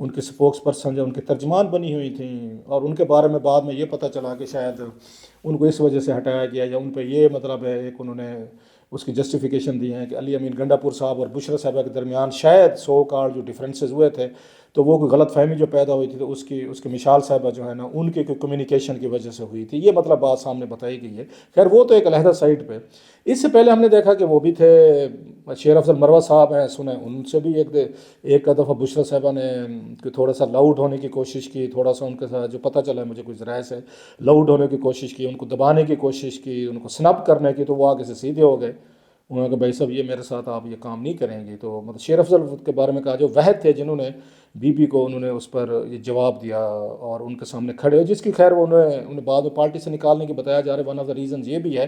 ان کی spokes person جو ان کی ترجمان بنی ہوئی تھیں، اور ان کے بارے میں بعد میں یہ پتہ چلا کہ شاید ان کو اس وجہ سے ہٹایا گیا، یا ان پہ یہ مطلب ہے ایک انہوں نے اس کی جسٹیفیکیشن دی ہے کہ علی امین گنڈا پور صاحب اور بشرا صاحبہ کے درمیان شاید سو کار جو ڈفرینسز ہوئے تھے، تو وہ کوئی غلط فہمی جو پیدا ہوئی تھی تو اس کی مشال صاحبہ جو ہے نا ان کی کوئی کمیونیکیشن کی وجہ سے ہوئی تھی، یہ مطلب بات سامنے بتائی گئی ہے۔ خیر وہ تو ایک علیحدہ سائٹ پہ۔ اس سے پہلے ہم نے دیکھا کہ وہ بھی تھے شیر افضل مروت صاحب ہیں، سنیں ان سے بھی ایک دفعہ بشرا صاحبہ نے تھوڑا سا لاؤڈ ہونے کی کوشش کی، تھوڑا سا ان کے ساتھ جو پتہ چلا ہے مجھے کچھ ذرائع سے لاؤڈ ہونے کی کوشش کی، ان کو دبانے کی کوشش کی، ان کو سنپ کرنے کی، تو وہ آگے سے سیدھے ہو گئے۔ انہوں نے کہا بھائی صاحب یہ میرے ساتھ آپ یہ کام نہیں کریں گے۔ تو مطلب شیر افضل کے بارے میں کہا جو وحد تھے جنہوں نے بی بی کو انہوں نے اس پر یہ جواب دیا اور ان کے سامنے کھڑے ہوئے، جس کی خیر انہیں بعد میں پارٹی سے نکالنے کی بتایا جا رہا ہے۔ ون آف دا ریزنز یہ بھی ہے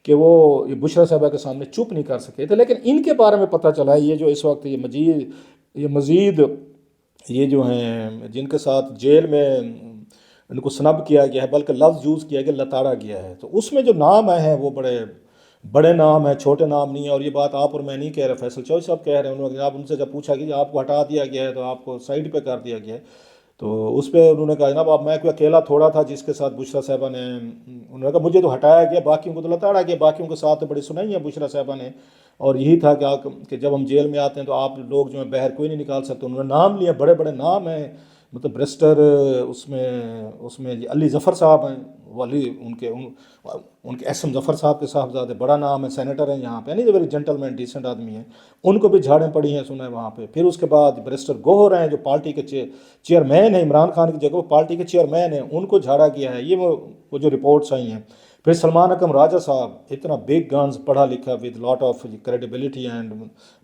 کہ وہ یہ بشرا صاحبہ کے سامنے چپ نہیں کر سکے تھے، لیکن ان کے بارے میں پتہ چلا ہے یہ جو اس وقت یہ مزید یہ جو ہیں جن کے ساتھ جیل میں ان کو سنب کیا گیا ہے، بلکہ لفظ یوز کیا گیا لتاڑا گیا ہے، تو اس میں جو نام آئے ہیں وہ بڑے بڑے نام ہیں، چھوٹے نام نہیں ہیں۔ اور یہ بات آپ اور میں نہیں کہہ رہے، فیصل چوہدری صاحب کہہ رہے ہیں۔ انہوں نے آپ ان سے جب پوچھا کہ آپ کو ہٹا دیا گیا ہے تو آپ کو سائڈ پہ کر دیا گیا ہے، تو اس پہ انہوں نے کہا جناب اب میں کوئی اکیلا تھوڑا تھا جس کے ساتھ بشرا صاحبہ نے، انہوں نے کہا مجھے تو ہٹایا گیا، باقیوں کو تو لتاڑا گیا، باقیوں کے ساتھ تو بڑی سنائی ہے بشرا صاحبہ نے، اور یہی تھا کہ جب ہم جیل میں آتے ہیں تو آپ لوگ جو ہیں باہر کوئی نہیں نکال سکتے۔ انہوں نے نام لیا، بڑے بڑے نام ہیں، مطلب بریسٹر اس میں علی ظفر صاحب ہیں، وہ علی ان کے ایس ایم ظفر صاحب کے صاحبزادے، بڑا نام ہے، سینیٹر ہیں یہاں پہ، نہیں ویری جینٹل مین ڈیسنٹ آدمی ہیں، ان کو بھی جھاڑیں پڑی ہیں سنا ہے وہاں پہ۔ پھر اس کے بعد بریسٹر گوہر ہیں جو پارٹی کے چیئرمین ہیں، عمران خان کی جگہ وہ پارٹی کے چیئرمین ہیں، ان کو جھاڑا گیا ہے، یہ وہ جو رپورٹس آئی ہیں۔ پھر سلمان اکرم راجہ صاحب اتنا بگ گنز پڑھا لکھا with lot of credibility and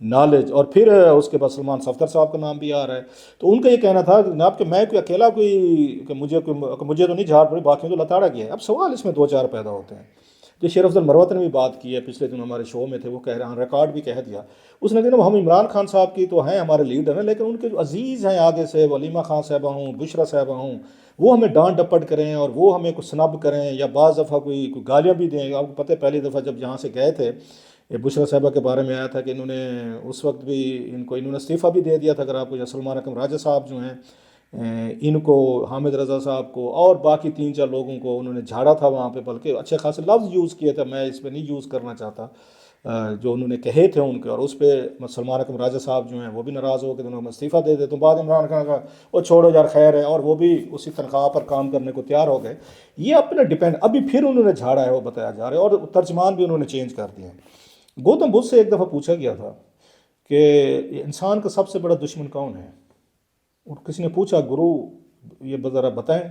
knowledge, اور پھر اس کے بعد سلمان صفدر صاحب کا نام بھی آ رہا ہے۔ تو ان کا یہ کہنا تھا جناب کہ میں کوئی اکیلا کہ مجھے تو نہیں جھاڑ پڑی، باقیوں تو لتاڑا گیا ہے۔ اب سوال اس میں دو چار پیدا ہوتے ہیں۔ جو شیر افضل مروت نے بھی بات کی ہے، پچھلے دن ہمارے شو میں تھے، وہ کہہ رہے ہیں ریکارڈ بھی کہہ دیا، اس نے کہا ہم عمران خان صاحب کی تو ہیں ہمارے لیڈر ہیں، لیکن ان کے جو عزیز ہیں آگے سے ولیمہ خان صاحبہ ہوں، بشرا صاحبہ ہوں، وہ ہمیں ڈانٹ ڈپٹ کریں اور وہ ہمیں کوئی سنب کریں یا بعض دفعہ کوئی گالیاں بھی دیں۔ آپ کو پتہ ہے پہلی دفعہ جب یہاں سے گئے تھے، یہ بشرا صاحبہ کے بارے میں آیا تھا کہ انہوں نے اس وقت بھی انہوں نے استعفیٰ بھی دے دیا تھا، اگر آپ کو، یا سلمان اکرم راجہ صاحب جو ہیں ان کو، حامد رضا صاحب کو اور باقی 3-4 لوگوں کو انہوں نے جھاڑا تھا وہاں پہ، بلکہ اچھے خاصے لفظ یوز کیے تھے، میں اس پہ نہیں یوز کرنا چاہتا جو انہوں نے کہے تھے ان کے، اور اس پہ سلمان اکرم راجہ صاحب جو ہیں وہ بھی ناراض ہو کے انہوں نے استعفیٰ دے دے۔ تو بعد عمران خان کا وہ چھوڑو یار خیر ہے، اور وہ بھی اسی تنخواہ پر کام کرنے کو تیار ہو گئے۔ یہ اپنے ڈیپینڈ، ابھی پھر انہوں نے جھاڑا ہے وہ بتایا جا رہا ہے، اور ترجمان بھی انہوں نے چینج کر دیا ہے۔ گوتم بدھ سے ایک دفعہ پوچھا گیا تھا کہ انسان کا سب سے بڑا دشمن کون ہے، اور کسی نے پوچھا گرو یہ ذرا بتائیں،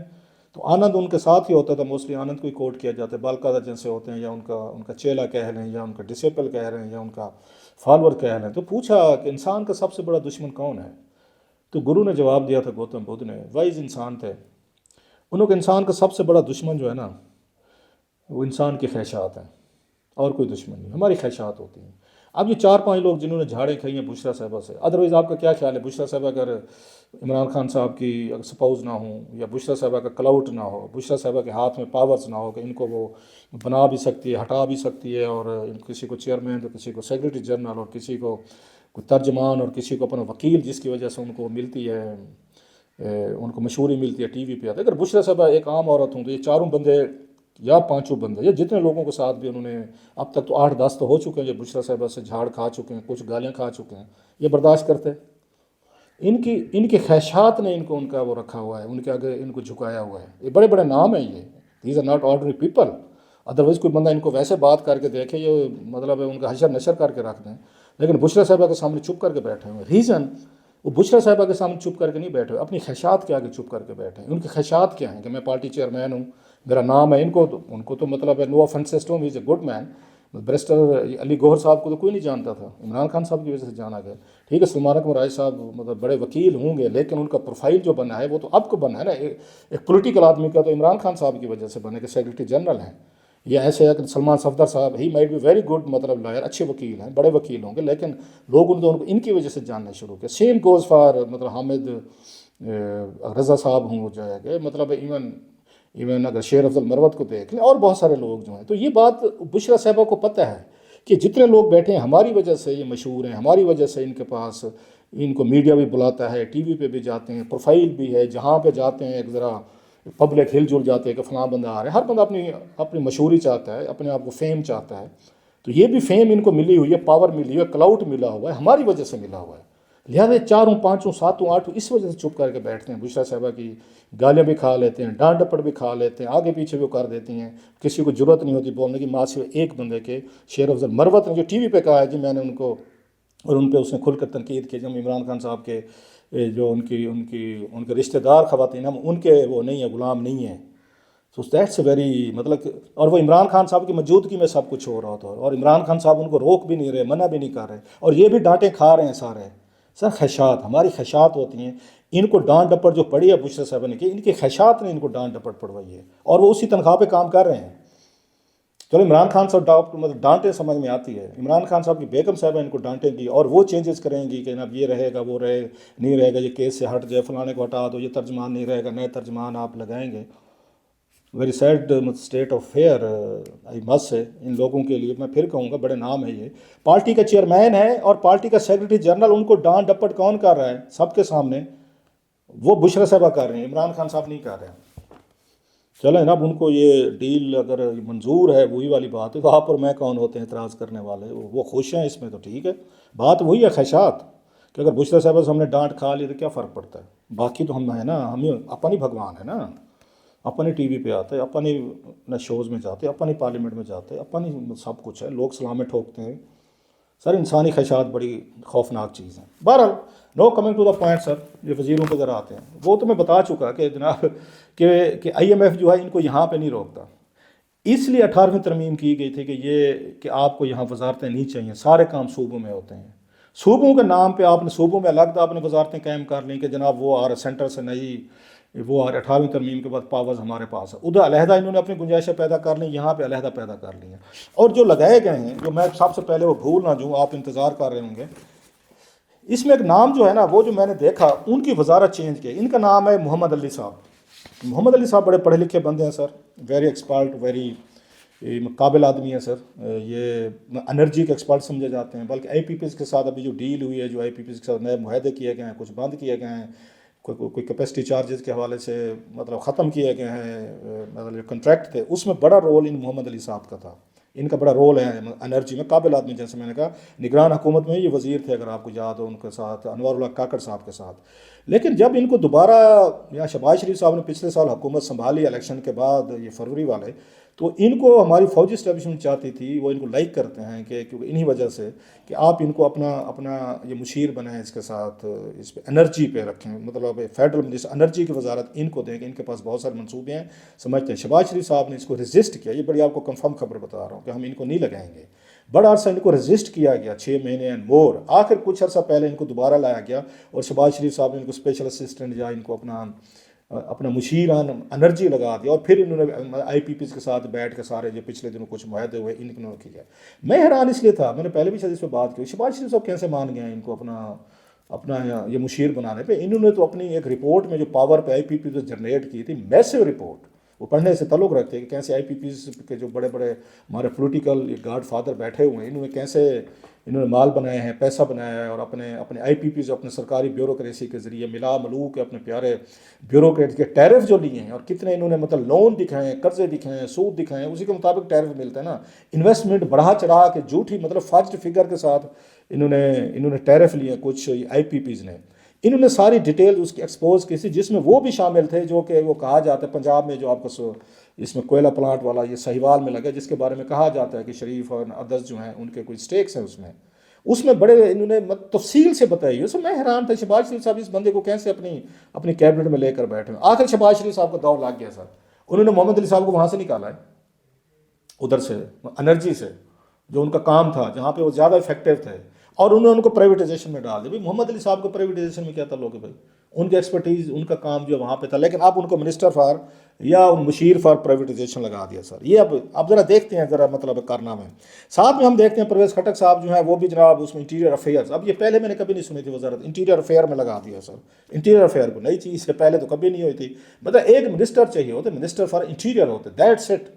تو آنند ان کے ساتھ ہی ہوتا تھا، موسٹلی آنند کو ہی کوٹ کیا جاتا ہے، بالکادہ جن سے ہوتے ہیں، یا ان کا چیلا کہہ لیں، یا ان کا ڈسیپل کہہ رہے ہیں، یا ان کا فالور کہہ لیں۔ تو پوچھا کہ انسان کا سب سے بڑا دشمن کون ہے، تو گرو نے جواب دیا تھا، گوتم بدھ نے، وائز انسان تھے، انہوں کے انسان کا سب سے بڑا دشمن جو ہے نا وہ انسان کی خواہشات ہیں، اور کوئی دشمن نہیں، ہماری خواہشات ہوتی ہیں۔ اب یہ 4-5 لوگ جنہوں نے جھاڑیں کھائی ہیں بشرا صاحبہ سے، ادروائز آپ کا کیا خیال ہے بشرا صاحبہ اگر عمران خان صاحب کی اگر سپوز نہ ہوں، یا بشرا صاحبہ کا کلاؤٹ نہ ہو، بشرا صاحبہ کے ہاتھ میں پاورز نہ ہو کہ ان کو وہ بنا بھی سکتی ہے، ہٹا بھی سکتی ہے، اور کسی کو چیئرمین تو کسی کو سیکریٹری جنرل، اور کسی کو کوئی ترجمان، اور کسی کو اپنا وکیل، جس کی وجہ سے ان کو ملتی ہے، ان کو مشہوری ملتی ہے، ٹی وی پہ آتے۔ اگر بشرا صاحبہ ایک عام عورت ہوں تو یہ 4 بندے یا 5 بندے یا جتنے لوگوں کے ساتھ بھی انہوں نے اب تک تو 8-10 تو ہو چکے ہیں جو بشرا صاحبہ سے جھاڑ کھا چکے ہیں، کچھ گالیاں کھا چکے ہیں، یہ برداشت کرتے؟ ان کی خواہشات نے ان کو ان کا وہ رکھا ہوا ہے، ان کے آگے ان کو جھکایا ہوا ہے۔ یہ بڑے بڑے نام ہیں، یہ these are not ordinary people. Otherwise کوئی بندہ ان کو ویسے بات کر کے دیکھے، یہ مطلب ہے ان کا حشر نشر کر کے رکھ دیں، لیکن بشرا صاحبہ کے سامنے چپ کر کے بیٹھے ہوئے۔ ریزن وہ بشرا صاحبہ کے سامنے چپ کر کے نہیں بیٹھے ہوئے، اپنی خواہشات کے آگے چپ کر کے بیٹھے ہیں۔ ان کی خواہشات کیا ہیں کہ میں پارٹی چیئرمین ہوں، میرا نام ہے، ان کو تو مطلب ہے، نو آفنسز ٹو ہم، ہی از اے گڈ مین۔ بریسٹر علی گوہر صاحب کو تو کوئی نہیں جانتا تھا، عمران خان صاحب کی وجہ سے جانا گیا۔ ٹھیک ہے، سلمان اکرم راجہ صاحب مطلب بڑے وکیل ہوں گے، لیکن ان کا پروفائل جو بنا ہے وہ تو اب کو بنا ہے نا، ایک پولیٹیکل آدمی کا تو عمران خان صاحب کی وجہ سے بنے کہ سیکریٹری جنرل ہیں، یا ایسے ہے کہ سلمان صفدر صاحب ہی مائٹ بی ویری گڈ مطلب لائر، اچھے وکیل ہیں، بڑے وکیل ہوں گے، لیکن لوگوں نے ان کی وجہ سے جاننا شروع کیا۔ سیم گوز فار مطلب حامد رضا صاحب ہوں، جو ہے کہ مطلب ایون اگر شیر افضل مروت کو دیکھ لیں، اور بہت سارے لوگ جو ہیں۔ تو یہ بات بشرا صاحبہ کو پتہ ہے کہ جتنے لوگ بیٹھے ہیں ہماری وجہ سے یہ مشہور ہیں، ہماری وجہ سے ان کے پاس ان کو میڈیا بھی بلاتا ہے، ٹی وی پہ بھی جاتے ہیں، پروفائل بھی ہے، جہاں پہ جاتے ہیں ایک ذرا پبلک ہل جل جاتے ہیں کہ فلاں بندہ آ رہا ہے، ہر بندہ اپنی مشہوری چاہتا ہے، اپنے آپ کو فیم چاہتا ہے. تو یہ بھی فیم ان کو ملی ہوئی ہے، پاور ملی ہوئی ہے، کلاؤٹ ملا ہوا ہے، ہماری وجہ سے ملا ہوا ہے. لہٰذا چاروں پانچوں ساتوں آٹھوں اس وجہ سے چپ کر کے بیٹھتے ہیں. بشرا صاحبہ کی گالیاں بھی کھا لیتے ہیں، ڈانٹ ڈپٹ بھی کھا لیتے ہیں، آگے پیچھے بھی کر دیتی ہیں. کسی کو ضرورت نہیں ہوتی بولنے کی، ماں سے ایک بندے کے شیر افضل مروت نے جو ٹی وی پہ کہا ہے جی میں نے ان کو، اور ان پہ اس نے کھل کر تنقید کی جب عمران خان صاحب کے جو ان کے رشتہ دار خواتین ہم ان کے وہ نہیں ہیں، غلام نہیں ہیں. تو دیٹس اے ویری مطلب اور وہ عمران خان صاحب کی موجودگی میں سب کچھ ہو رہا تھا، اور عمران خان صاحب ان کو روک بھی نہیں رہے، منع بھی نہیں کر رہے، اور یہ بھی ڈانٹیں کھا رہے ہیں سارے. سر خدشات ہماری خدشات ہوتی ہیں، ان کو ڈانٹ ڈپٹ جو پڑی ہے بشرا صاحبہ نے کی، ان کے خدشات نے ان کو ڈانٹ ڈپٹ پڑوائی ہے، اور وہ اسی تنخواہ پہ کام کر رہے ہیں. چلو عمران خان صاحب مطلب ڈانٹیں سمجھ میں آتی ہے، عمران خان صاحب کی بیگم صاحبہ ان کو ڈانٹیں گی اور وہ چینجز کریں گی کہ اب یہ رہے گا، وہ نہیں رہے گا، یہ کیس سے ہٹ جائے، فلانے کو ہٹا دو، یہ ترجمان نہیں رہے گا، نئے ترجمان آپ لگائیں گے. Very sad state of fair I miss ہے ان لوگوں کے لیے. میں پھر کہوں گا بڑے نام ہے، یہ پارٹی کا چیئرمین ہے اور پارٹی کا سیکرٹری جنرل، ان کو ڈانٹ ڈپٹ کون کر رہا ہے سب کے سامنے؟ وہ بشرا صاحبہ کر رہے ہیں، عمران خان صاحب نہیں کر رہے ہیں. چلیں اب ان کو یہ ڈیل اگر منظور ہے وہی والی بات ہے، تو آپ اور میں کون ہوتے ہیں اعتراض کرنے والے؟ وہ خوش ہیں اس میں تو ٹھیک ہے. بات وہی ہے خدشات کہ اگر بشرا صاحبہ سے ہم نے ڈانٹ کھا لی تو کیا فرق پڑتا ہے؟ باقی تو ہم ہے نا، ہمیں اپنی بھگوان ہے نا، اپنی ٹی وی پہ آتے، اپنی شوز میں جاتے، اپنی پارلیمنٹ میں جاتے، اپنی سب کچھ ہے، لوگ سلامیں ٹھوکتے ہیں. سر انسانی خدشات بڑی خوفناک چیز ہیں. بہرحال نو کمنگ ٹو دا پوائنٹ. سر یہ وزیروں پہ ذرا آتے ہیں، وہ تو میں بتا چکا کہ جناب کہ آئی ایم ایف جو ہے ان کو یہاں پہ نہیں روکتا، اس لیے 18ویں ترمیم کی گئی تھی کہ آپ کو یہاں وزارتیں نہیں چاہیے، سارے کام صوبوں میں ہوتے ہیں. صوبوں کے نام پہ آپ نے صوبوں میں الگ آپ نے وزارتیں قائم کر لیں کہ جناب وہ آ رہے سینٹر سے نئی، وہ آ رہے 18ویں ترمیم کے بعد پاورز ہمارے پاس ہے، ادھر علیحدہ انہوں نے اپنی گنجائشیں پیدا کر لیں، یہاں پہ علیحدہ پیدا کر لی ہیں. اور جو لگائے گئے ہیں، جو میں سب سے پہلے وہ بھول نہ جوں، آپ انتظار کر رہے ہوں گے، اس میں ایک نام جو ہے نا، وہ جو میں نے دیکھا ان کی وزارت چینج کی، ان کا نام ہے محمد علی صاحب. محمد علی صاحب بڑے پڑھے لکھے بندے ہیں سر، ویری ایکسپرٹ، ویری قابل آدمی ہیں سر. یہ انرجی کے ایکسپرٹ سمجھے جاتے ہیں، بلکہ آئی پی پیز کے ساتھ ابھی جو ڈیل ہوئی ہے، جو آئی پی پیز کے ساتھ نئے معاہدے کیے گئے ہیں، کچھ بند کیے گئے ہیں، کوئی کیپیسٹی چارجز کے حوالے سے مطلب ختم کیے گئے ہیں، مطلب جو کنٹریکٹ تھے اس میں بڑا رول ان محمد علی صاحب کا تھا. ان کا بڑا رول ہے انرجی میں، قابل آدمی، جیسے میں نے کہا نگران حکومت میں یہ وزیر تھے اگر آپ کو یاد ہو، ان کے ساتھ انوار اللہ کاکڑ صاحب کے ساتھ. لیکن جب ان کو دوبارہ یا شہباز شریف صاحب نے پچھلے سال حکومت سنبھالی الیکشن کے بعد، یہ فروری والے، تو ان کو ہماری فوجی اسٹیبلشمنٹ چاہتی تھی، وہ ان کو لائک کرتے ہیں کہ کیونکہ انہی وجہ سے کہ آپ ان کو اپنا یہ مشیر بنائیں، اس کے ساتھ اس پہ انرجی پہ رکھیں، مطلب فیڈرل منسٹر انرجی کی وزارت ان کو دیں کہ ان کے پاس بہت سارے منصوبے ہیں سمجھتے ہیں. شہباز شریف صاحب نے اس کو ریزسٹ کیا، یہ بڑی آپ کو کنفرم خبر بتا رہا ہوں کہ ہم ان کو نہیں لگائیں گے. بڑا عرصہ ان کو ریزسٹ کیا گیا، 6 مہینے اینڈ مور. آخر کچھ عرصہ پہلے ان کو دوبارہ لایا گیا اور شہباز شریف صاحب نے ان کو اسپیشل اسسٹنٹ یا ان کو اپنا مشیر انرجی لگا دیا، اور پھر انہوں نے آئی پی پیز کے ساتھ بیٹھ کے سارے جو پچھلے دنوں کچھ معاہدے ہوئے ان نے کیا. میں حیران اس لیے تھا، میں نے پہلے بھی شاید اس پہ بات کی، شہباز شریف صاحب کیسے مان گئے ہیں ان کو اپنا یہ مشیر بنانے پہ؟ انہوں نے تو اپنی ایک رپورٹ میں جو پاور پہ آئی پی پی جنریٹ کی تھی، میسو رپورٹ، وہ پڑھنے سے تعلق رکھتے ہیں کہ کیسے آئی پی پیز کے جو بڑے بڑے ہمارے پولیٹیکل گاڈ فادر بیٹھے ہوئے ہیں، انہوں نے کیسے مال بنائے ہیں، پیسہ بنایا ہے، اور اپنے آئی پی پیز اپنے سرکاری بیوروکریسی کے ذریعے ملا ملو کے اپنے پیارے بیوروکریٹ کے ٹیرف جو لیے ہیں، اور کتنے انہوں نے مطلب لون دکھائے ہیں، قرضے دکھائے ہیں، سود دکھائے ہیں، اسی کے مطابق ٹیرف ملتا ہے نا. انویسٹمنٹ بڑھا چڑھا کے جھوٹی مطلب فاجڈ فگر کے ساتھ انہوں نے ٹیرف لیے کچھ آئی پی پیز نے. انہوں نے ساری ڈیٹیل اس کی ایکسپوز کی تھی، جس میں وہ بھی شامل تھے جو کہ وہ کہا جاتا ہے پنجاب میں جو آپ کو اس میں کوئلہ پلانٹ والا یہ سہیوال میں لگا، جس کے بارے میں کہا جاتا ہے کہ شریف اور ادرس جو ہیں ان کے کوئی سٹیکس ہیں اس میں بڑے انہوں نے تفصیل سے بتائی. اس میں حیران تھا شہباز شریف صاحب اس بندے کو کیسے اپنی کیبنٹ میں لے کر بیٹھے. آخر شہباز شریف صاحب کو دور لگ گیا سر، انہوں نے محمد علی صاحب کو وہاں سے نکالا ہے، ادھر سے انرجی سے جو ان کا کام تھا جہاں پہ وہ زیادہ افیکٹو تھے، اور انہوں نے ان کو پرائیویٹائزیشن میں ڈال دیا. محمد علی صاحب کو پرائیویٹائزیشن میں کیا تعلق ہے بھائی؟ ان کی ایکسپرٹیز، ان کا کام جو وہاں پہ تھا، لیکن اب ان کو منسٹر فار یا مشیر فار پرائیویٹائزیشن لگا دیا سر. یہ اب ذرا دیکھتے ہیں ذرا مطلب کارنامے. ساتھ میں ہم دیکھتے ہیں پرویز خٹک صاحب جو ہیں وہ بھی جناب اس میں انٹیریئر افیئرز، اب یہ پہلے میں نے کبھی نہیں سنی تھی وزارت، انٹیریئر افیئر میں لگا دیا سر. انٹیریئر افیئر کو نئی چیز سے پہلے تو کبھی نہیں ہوئی تھی، مطلب ایک منسٹر چاہیے ہوتے، منسٹر فار انٹیریئر ہوتے، دیٹس اٹ.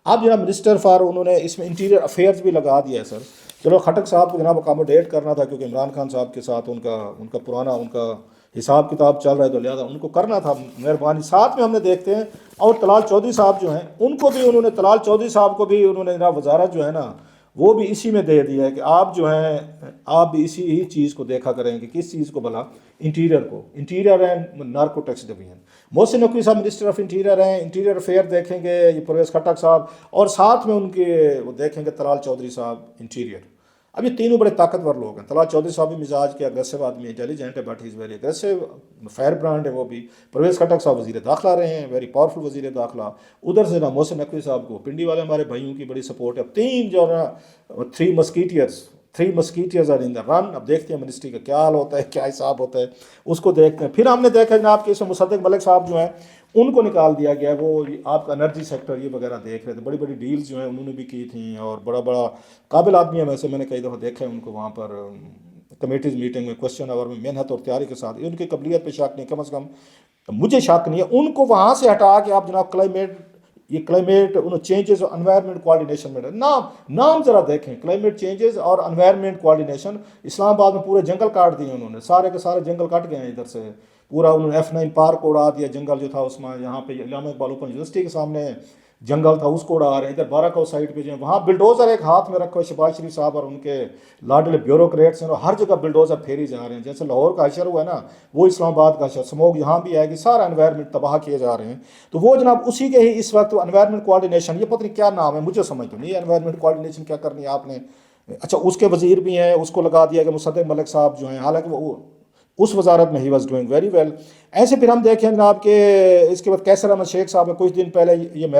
اب جناب منسٹر فار انہوں نے اس میں انٹیریئر افیئرز بھی لگا دیا ہے سر. چلو خٹک صاحب کو جناب اکاموڈیٹ کرنا تھا کیونکہ عمران خان صاحب کے ساتھ ان کا پرانا ان کا حساب کتاب چل رہا ہے تو لہٰذا ان کو کرنا تھا مہربانی. ساتھ میں ہم نے دیکھتے ہیں اور طلال چودھری صاحب جو ہیں ان کو بھی انہوں نے طلال چودھری صاحب کو بھی انہوں نے جناب وزارت جو ہے نا وہ بھی اسی میں دے دیا ہے کہ آپ جو ہیں آپ بھی اسی ہی چیز کو دیکھا کریں کہ کس چیز کو بھلا interior and narcotics division. Mohsin Naqvi صاحب منسٹر آف انٹیریئر ہیں, انٹیریئر افیئر دیکھیں گے یہ پرویز خٹک صاحب, اور ساتھ میں ان کے وہ دیکھیں گے طلال چودھری صاحب انٹیریئر. اب یہ تینوں بڑے طاقتور لوگ ہیں. طلال چودھری صاحب بھی مزاج کے اگریسو آدمی ہے, انٹیلیجنٹ ہے, but he is very aggressive, fire brand ہے وہ بھی. پرویز خٹک صاحب وزیر داخلہ رہے ہیں, ویری پاورفل وزیر داخلہ. ادھر سے نا محسن نقوی صاحب کو پنڈی والے ہمارے بھائیوں کی بڑی سپورٹ ہے. اب تین جو ہے نا تھری مسکیٹیئرز آر ان دا رن. اب دیکھتے ہیں منسٹری کا کیا حال ہوتا ہے, کیا حساب ہوتا ہے, اس کو دیکھتے ہیں. پھر ہم نے دیکھا جناب کہ اس میں مصدق ملک صاحب جو ہیں ان کو نکال دیا گیا. وہ آپ کا انرجی سیکٹر یہ وغیرہ دیکھ رہے تھے, بڑی بڑی ڈیلز جو ہیں انہوں نے بھی کی تھیں, اور بڑا قابل آدمی ہے. ویسے میں نے کئی دفعہ دیکھا ہے ان کو وہاں پر کمیٹیز میٹنگ میں کوشچن آور میں محنت اور تیاری کے ساتھ. ان کی قابلیت پہ شک نہیں, کم از کم مجھے شک نہیں ہے. ان کو وہاں سے ہٹا کے آپ جناب کلائمیٹ چینجز اور انوائرمنٹ کوآرڈینیشن میں نام ذرا دیکھیں. کلائمیٹ چینجز اور انوائرمنٹ کوآرڈینیشن, اسلام آباد میں پورے جنگل کاٹ دیے انہوں نے, سارے کے سارے جنگل کٹ گئے ہیں ادھر سے پورا. انہوں نے F9 پارک کو اڑا دیا, جنگل جو تھا اس میں. یہاں پہ علامہ اقبال اوپن یونیورسٹی کے سامنے جنگل تھا اس کو اڑا رہے ہیں. ادھر بارہ سائڈ پہ جو ہے وہاں بلڈوزر ایک ہاتھ میں رکھو شہباز شریف صاحب اور ان کے لاڈلے بیوروکریٹس ہیں, اور ہر جگہ بلڈوزر پھیری جا رہے ہیں. جیسے لاہور کا حشر ہوا ہے نا وہ اسلام آباد کا حشر, سموگ یہاں بھی آئے گی, سارا انوائرمنٹ تباہ کیے جا رہے ہیں. تو وہ جناب اسی کے ہی اس وقت انوائرمنٹ کوآرڈینیشن, یہ پتہ نہیں کیا نام ہے مجھے سمجھ تو نہیں ہے انوائرمنٹ کوآرڈینیشن کیا کرنی ہے آپ نے. اچھا اس کے وزیر بھی ہیں, اس کو لگا دیا کہ مصدق ملک صاحب جو ہیں, حالانکہ وہ اس وزارت میں he was doing very well. ایسے پھر ہم دیکھیں جناب کہ اس کے بعد کیسر احمد شیخ صاحب کچھ دن پہلے یہ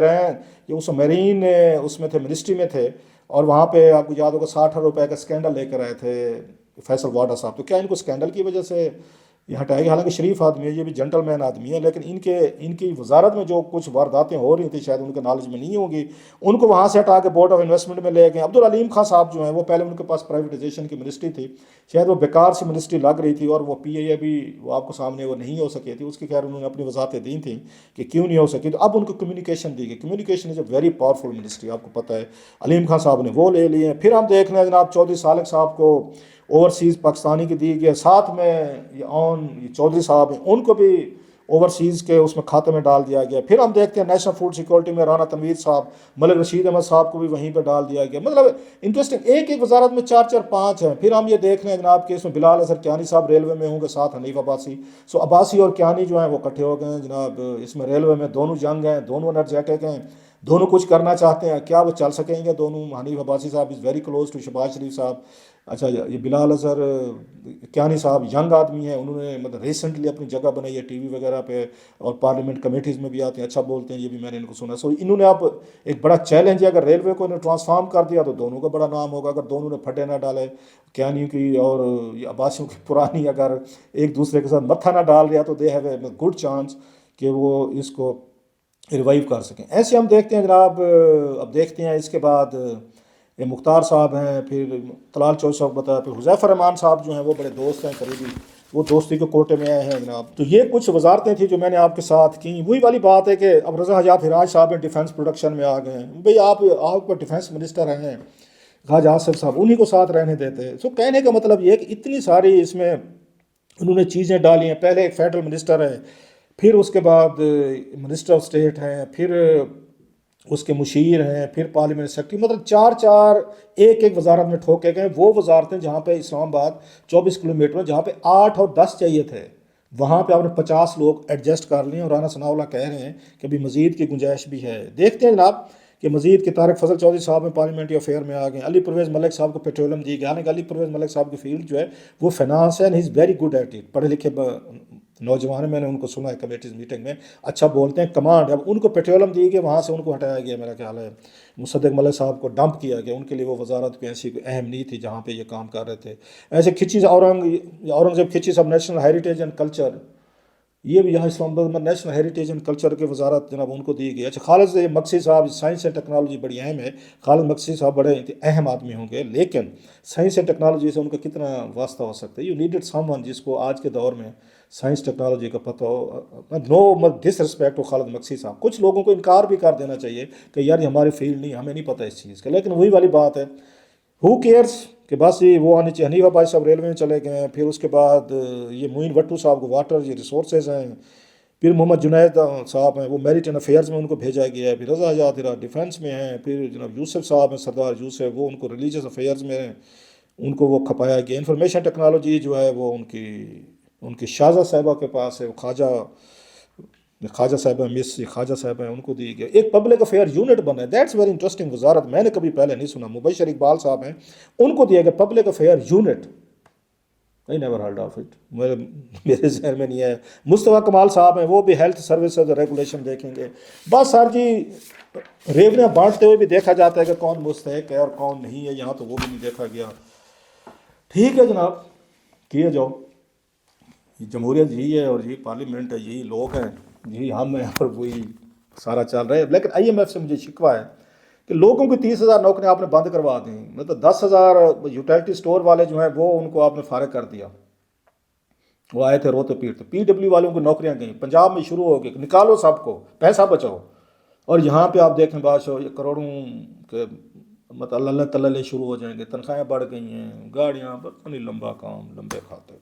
اس میرین اس میں تھے, منسٹری میں تھے, اور وہاں پہ آپ کو یاد ہوگا 60 روپے کا اسکینڈل لے کر آئے تھے فیصل واڈا صاحب. تو کیا ان کو اسکینڈل کی وجہ سے یہ ہٹائے گا؟ حالانکہ شریف آدمی ہے, یہ بھی جنٹل مین آدمی ہے, لیکن ان کی وزارت میں جو کچھ وارداتیں ہو رہی تھیں شاید ان کے نالج میں نہیں ہوگی, ان کو وہاں سے ہٹا کے بورڈ آف انویسٹمنٹ میں لے گئے. عبدالعلیم خان صاحب جو ہیں وہ پہلے ان کے پاس پرائیویٹائزیشن کی منسٹری تھی, شاید وہ بیکار سی منسٹری لگ رہی تھی, اور وہ PIA بھی وہ آپ کو سامنے وہ نہیں ہو سکی تھی. اس کی خیر انہوں نے اپنی وضاحتیں دی تھیں کہ کیوں نہیں ہو سکی, تو اب ان کو کمیونیکیشن دی گئی. Communication is a very powerful ministry, آپ کو پتہ ہے. علیم خان صاحب نے وہ لے لیے. پھر ہم دیکھ رہے ہیں جناب چودھری صالح صاحب کو اوورسیز پاکستانی کی دی گئی. ساتھ میں یہ چودھری صاحب ہیں ان کو بھی اوورسیز کے اس میں کھاتے میں ڈال دیا گیا. پھر ہم دیکھتے ہیں نیشنل فوڈ سیکورٹی میں رانا تنویر صاحب, ملک رشید احمد صاحب کو بھی وہیں پہ ڈال دیا گیا. مطلب انٹرسٹنگ, ایک وزارت میں 4 ہیں. پھر ہم یہ دیکھ رہے ہیں جناب کہ اس میں بلال اظہر کیانی صاحب ریلوے میں ہوں گے, ساتھ حنیف عباسی. سو عباسی اور کیانی جو ہیں وہ اکٹھے ہو گئے ہیں جناب اس میں ریلوے میں. دونوں جنگ ہیں, دونوں انرجیٹک ہیں, دونوں کچھ کرنا چاہتے ہیں. کیا وہ چل سکیں گے دونوں؟ حنیف عباسی صاحب is very close to Shehbaz Sharif صاحب. اچھا یہ بلال اظہر کیانی صاحب ینگ آدمی ہیں, انہوں نے مطلب ریسنٹلی اپنی جگہ بنائی ہے TV وغیرہ پہ, اور پارلیمنٹ کمیٹیز میں بھی آتے ہیں, اچھا بولتے ہیں, یہ بھی میں نے ان کو سنا. سو انہوں نے اب ایک بڑا چیلنج ہے, اگر ریلوے کو انہوں نے ٹرانسفارم کر دیا تو دونوں کا بڑا نام ہوگا. اگر دونوں نے پھٹے نہ ڈالے, کیانیوں کی اور عباسیوں کی پرانی اگر ایک دوسرے کے ساتھ متھا نہ ڈال دیا, تو they have a good chance کہ وہ اس کو ریوائیو کر سکیں. ایسے ہم دیکھتے ہیں جناب. اب دیکھتے ہیں اس کے بعد یہ مختار صاحب ہیں, پھر طلال چودھری صاحب بتایا, پھر حذیفہ رحمان صاحب جو ہیں وہ بڑے دوست ہیں قریبی, وہ دوستی کے کوٹے میں آئے ہیں جناب. تو یہ کچھ وزارتیں تھیں جو میں نے آپ کے ساتھ کی. وہی والی بات ہے کہ اب رضا حجات فراج صاحب ڈیفینس پروڈکشن میں آ گئے ہیں. بھئی آپ کو ڈیفینس منسٹر ہیں خواجہ آصف صاحب, انہی کو ساتھ رہنے دیتے. سو کہنے کا مطلب یہ ہے کہ اتنی ساری اس میں انہوں نے چیزیں ڈالی ہیں. پہلے ایک فیڈرل منسٹر ہے, پھر اس کے بعد منسٹر آف اسٹیٹ ہیں, پھر اس کے مشیر ہیں, پھر پارلیمنٹ سیکرٹری. مطلب 4 ایک وزارت میں ٹھوکے گئے. وہ وزارتیں جہاں پہ اسلام آباد 24 کلومیٹر میں, جہاں پہ 8 اور 10 چاہیے تھے, وہاں پہ آپ نے 50 لوگ ایڈجسٹ کر لیے. اور رانا ثناء اللہ کہہ رہے ہیں کہ ابھی مزید کی گنجائش بھی ہے. دیکھتے ہیں جناب کہ مزید کے طارق فضل چودھری صاحب میں پارلیمنٹری افیئر میں آ گئے. علی پرویز ملک صاحب کو پیٹرولیم دی گئی. حالانکہ علی پرویز ملک صاحب کی فیلڈ جو ہے وہ فائنانس ہے, and he is very good at it. پڑھے لکھے نوجوان, میں نے ان کو سنا ہے کمیٹیز میٹنگ میں, اچھا بولتے ہیں, کمانڈ. اب ان کو پیٹرولیم دی گئی, وہاں سے ان کو ہٹایا گیا. میرا خیال ہے مصدق ملک صاحب کو ڈمپ کیا گیا. ان کے لیے وہ وزارت کوئی ایسی اہم نہیں تھی جہاں پہ یہ کام کر رہے تھے. ایسے کھچی اورنگزیب کھچی صاحب نیشنل ہیریٹیج اینڈ کلچر, یہ بھی یہاں اسلام آباد میں نیشنل ہیریٹیج اینڈ کلچر کے وزارت جناب ان کو دی گئی. اچھا خالد مکسی صاحب سائنس اینڈ ٹیکنالوجی بڑی اہم ہے. خالد مکسی صاحب بڑے اہم آدمی ہوں گے, لیکن سائنس اینڈ ٹیکنالوجی سے ان کا کتنا واسطہ ہو سکتا ہے؟ یو نیڈڈ سم ون جس کو آج کے دور میں سائنس ٹیکنالوجی کا پتہ ہو. نو ڈس رسپیکٹ ہو خالد مکسی صاحب, کچھ لوگوں کو انکار بھی کر دینا چاہیے کہ یار یہ ہماری فیلڈ نہیں, ہمیں نہیں پتہ اس چیز کا. لیکن وہی والی بات ہے, ہو کیئرس کہ بس یہ وہ آنے چاہیے. حنیفہ بھائی صاحب ریلوے میں چلے گئے ہیں, پھر اس کے بعد یہ معین وٹو صاحب کو واٹر یہ ریسورسز ہیں, پھر محمد جنید صاحب ہیں وہ میریٹ اینڈ افیئرز میں ان کو بھیجا گیا ہے, پھر رضا یاترا ڈیفینس میں ہیں, پھر جناب یوسف صاحب ہیں سردار یوسف وہ ان کو ریلیجیس افیئرز میں ہیں, ان کو وہ کھپایا گیا. انفارمیشن ٹیکنالوجی جو ہے وہ ان کی شاہزہ صاحبہ کے پاس ہے, وہ خواجہ صاحبہ مس خواجہ صاحبہ ہیں ان کو دی گیا. ایک پبلک افیئر یونٹ بنا ہے, دیٹس ویری انٹرسٹنگ وزارت, میں نے کبھی پہلے نہیں سنا. مبشر اقبال صاحب ہیں ان کو دیا گیا public affair unit. I never heard of it, میرے ذہن میں نہیں ہے. مصطفیٰ کمال صاحب ہیں وہ بھی ہیلتھ سروسز ریگولیشن دیکھیں گے. بس سر جی ریونیاں بانٹتے ہوئے بھی دیکھا جاتا ہے کہ کون مستحق ہے اور کون نہیں ہے, یہاں تو وہ بھی نہیں دیکھا گیا. ٹھیک ہے جناب, کیے جاؤ. یہ جمہوریت یہی ہے اور یہی پارلیمنٹ ہے, یہی لوگ ہیں, یہی ہم ہیں, اور وہی سارا چل رہا ہے. لیکن IMF سے مجھے شکوہ ہے کہ لوگوں کی 30,000 نوکریاں آپ نے بند کروا دیں. مطلب 10,000 یوٹیلٹی سٹور والے جو ہیں وہ ان کو آپ نے فارغ کر دیا. وہ آئے تھے روتے پیٹتے. PW والوں کی نوکریاں گئیں, پنجاب میں شروع ہو گئی, نکالو سب کو, پیسہ بچاؤ. اور یہاں پہ آپ دیکھیں بادشاہ یہ کروڑوں کے مطلب اللہ تللے شروع ہو جائیں گے, تنخواہیں بڑھ گئی ہیں, گاڑیاں, پتہ نہیں لمبا کام, لمبے کھاتے.